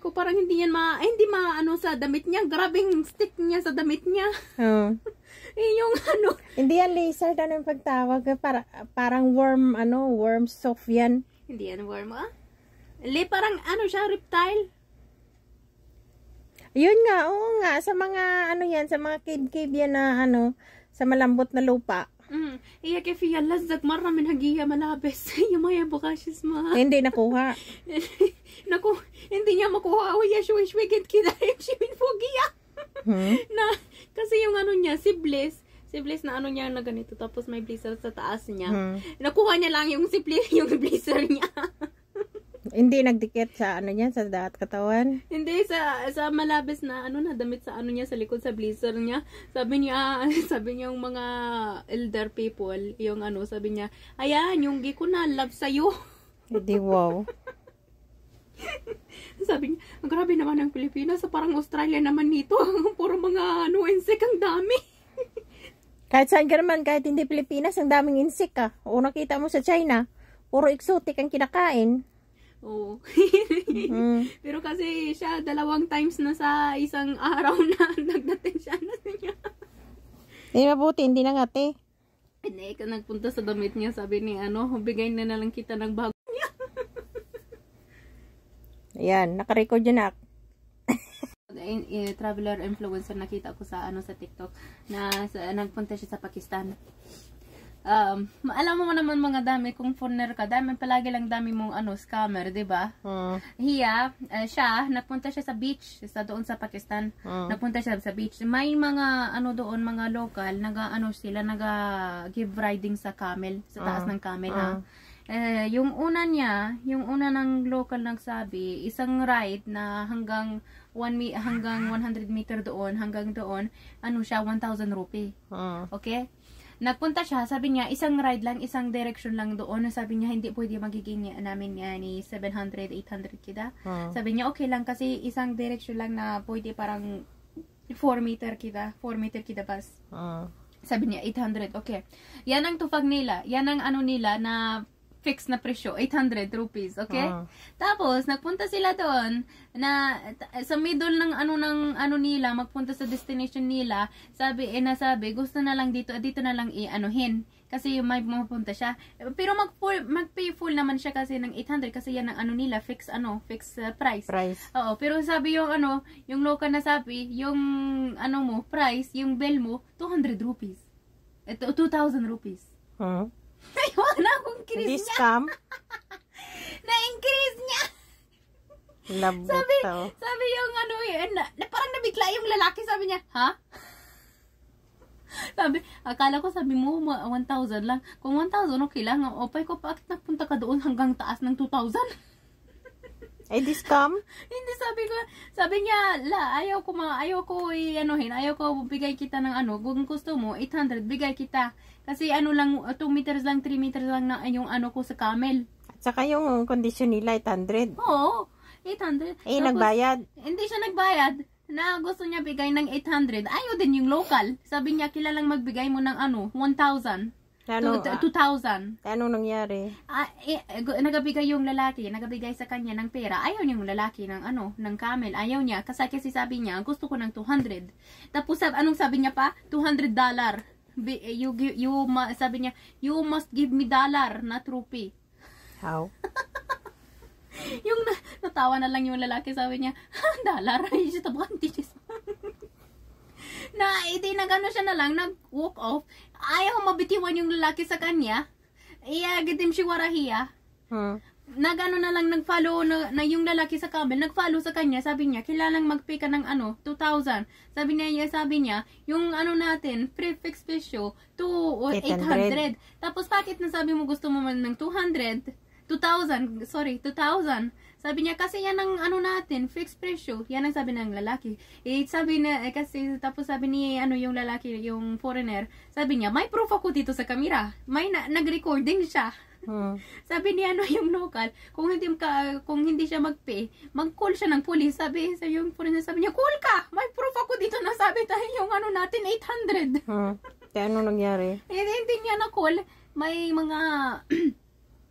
ko, parang hindi ano sa damit niya. Grabing stick niya sa damit niya. Yung ano. Hindi yan lizard, ano yung pagtawag? Parang worm, worm soft yan. Hindi yan worm, parang ano siya, reptile. Yun nga, oo nga. Sa mga, sa mga cave yan na, sa malambot na lupa. Iya kaya fiya lazag maramin hagiya malabes. Yung maya bukasis ma. Hindi nakuha. Naku, hindi niya makuha. Uya, shwigit kita. Shimin fogiya. Na, kasi yung ano niya, si Bliss na ano niya na ganito. Tapos may blizzard sa taas niya. Nakuha niya lang yung blizzard niya. Hindi nagdikit sa sa daat katawan. Hindi sa malabes na na damit sa niya sa likod sa blizzard niya. Sabi niya yung mga elder people, yung sabi niya, ayan, yung gi ko na love sa iyo. Hindi wow. Sabi niya, grabe naman ang Pilipinas, parang Australia naman nito. Puro mga insect ang dami. Kahit saan ka naman, kahit hindi Pilipinas, ang daming insect ka. O nakita mo sa China, puro exotic ang kinakain. Oo. Pero kasi siya 2 times na sa isang araw na nagdating siya na niya. Mabuti, hindi na ngati. Hindi, nagpunta sa damit niya, sabi ni bigay na lang kita ng bago niya. Ayan, nakarecord yun na. Traveler influencer nakita ko sa sa TikTok na nagpunta siya sa Pakistan. Alam mo naman mga dami kung foreigner ka, palagi lang dami mong scammer, 'di ba? Siya nagpunta siya sa beach doon sa Pakistan. Nagpunta siya sa beach. May mga doon, mga local, sila give riding sa camel, sa taas ng camel. Yung una ng local nagsabi, isang ride na hanggang 100 meter doon, hanggang doon, siya 1,000 rupee. Okay? Nagpunta siya, sabi niya, isang ride lang, isang direction lang doon. Sabi niya, hindi pwede magiging namin ni 700, 800 kita. Sabi niya, okay lang kasi isang direction lang na pwede parang 4 meter kita bus. Sabi niya, 800, okay. Yan ang tupag nila. Yan ang nila na fixed na presyo, 800 rupees, okay? Tapos, nagpunta sila doon na sa middle ng nila, magpunta sa destination nila, sabi, gusto na lang dito na lang i-anuhin. Kasi may mapunta siya. Pero mag-pay full naman siya kasi ng 800 kasi yan ang nila, fixed price. Oo, pero sabi yung local na sabi, yung price, yung bill mo, 200 rupees. 2,000 rupees. Ayun na akong increase niya. Scam? Na-increase niya. Sabi yung parang nabigla yung lalaki, sabi niya, ha? Sabi, akala ko sabi mo 1,000 lang. Kung 1,000 okay lang. Opay ko, bakit napunta ka doon hanggang taas ng 2,000? Ay, di scam? Hindi, sabi niya, ayaw ko bigay kita ng kung gusto mo, 800, bigay kita. Kasi lang, 2 meters lang, 3 meters lang na yung ko sa camel. At saka yung kondisyon nila, 800. Oo, 800. Tapos, nagbayad? Hindi siya nagbayad. Na gusto niya bigay ng 800. Ayaw din yung local. Sabi niya, kilalang magbigay mo ng 1,000. 2,000. Anong nangyari? Nagabigay yung lalaki, nagabigay sa kanya ng pera. Ayaw niya yung lalaki ng ng camel. Ayaw niya kasi sabi niya, gusto ko ng 200. Tapos anong sabi niya pa? $200. Sabi niya, you must give me dollar, not rupee. How? Yung natawa na lang yung lalaki, sabi niya, dollar. Na nagano siya na lang, nag-walk off. Ayaw mabitiwan yung lalaki sa kanya. Gitim si warahiya. Nagano na lang, nag-follow na yung lalaki sa camel, nag-follow sa kanya. Sabi niya, kilalang mag-pay ka ng 2,000. Sabi niya, yung natin, prefix presyo, 800. Tapos bakit nasabi mo gusto mo man ng 2,000. Sabi niya, kasi yan ang natin, fixed presyo. Yan ang sabi ng lalaki. Sabi na, kasi, tapos sabi ni, yung lalaki, yung foreigner, sabi niya, may proof ako dito sa camera. May nag-recording siya. Sabi ni, yung local, kung hindi siya mag-pay, mag-call siya ng police. Sabi yung foreigner, sabi niya, call ka! May proof ako dito na sabi tayo yung natin, 800. Kaya ano nangyari? Hindi niya na-call. May mga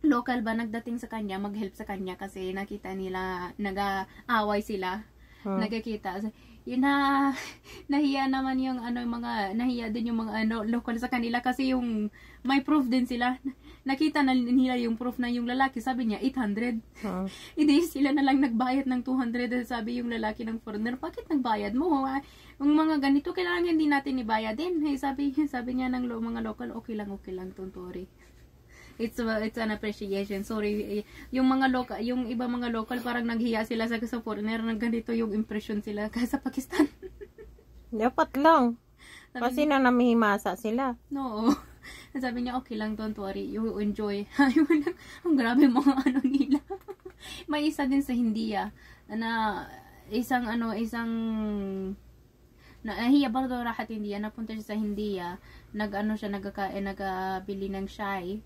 local ba nagdating sa kanya, mag-help sa kanya kasi nakita nila nag-aaway sila. Nagkikita. Yun na nahiya naman yung nahiya din yung mga local sa kanila kasi yung may proof din sila. Nakita na nila yung proof na yung lalaki sabi niya 800. Hindi sila na lang nagbayad ng 200. Sabi yung lalaki ng foreigner, bakit nagbayad mo? Yung mga ganito kailangan hindi natin ibayad din. Hey, sabi niya ng mga local, okay lang, don't worry. It's an appreciation. Sorry, yung mga local, yung iba mga local parang naghiya sila sa foreigner ng ganito yung impression sila kasi sa Pakistan. Dapat lang. Kasi na namihimasa sila. No. Sabi niya, okay lang, don't worry. You enjoy. Ang grabe mga nila. May isa din sa Hindiya na isang nahiya ba daw rahat Hindiya, napunta siya sa Hindiya, nagabili ng chai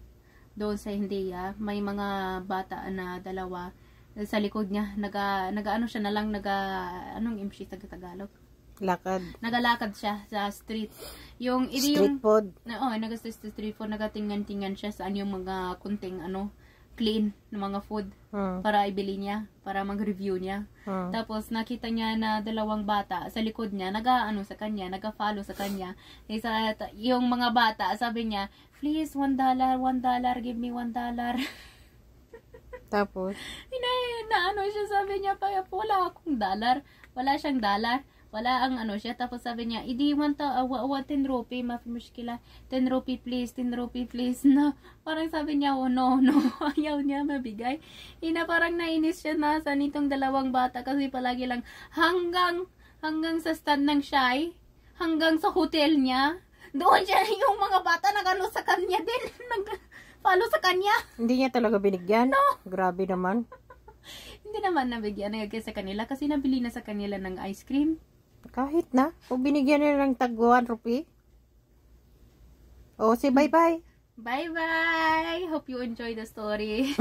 doon sa Hindiya. May mga bata na dalawa sa likod niya, anong imshi sa Tagalog? Lakad. Nagalakad siya sa street. Street food. Street food, nagatingnan-tingnan siya saan yung mga kunting clean na mga food para ibili niya, para mag-review niya. Tapos nakita niya na dalawang bata sa likod niya, naga-follow sa kanya. Yung mga bata, sabi niya, please, $1, give me $1. Tapos? Siya, sabi niya, wala akong dollar. Wala siyang dollar. Wala ang siya. Tapos sabi niya, idi want 10 rupee, mafi mushkila. 10 rupee please, 10 rupee please. No. Parang sabi niya, oh no. Ayaw niya mabigay. Parang nainis siya na sa nitong dalawang bata kasi palagi lang hanggang sa stand ng Shai, hanggang sa hotel niya. Doon siya yung mga bata nag-ano sa kanya din. Nag-follow sa kanya. Hindi niya talaga binigyan? No. Grabe naman. Hindi naman nabigyan sa kanila kasi nabili na sa kanila ng ice cream. Kahit na. O binigyan nila ng tag 1 rupee. O, say bye-bye. Bye-bye. Hope you enjoy the story.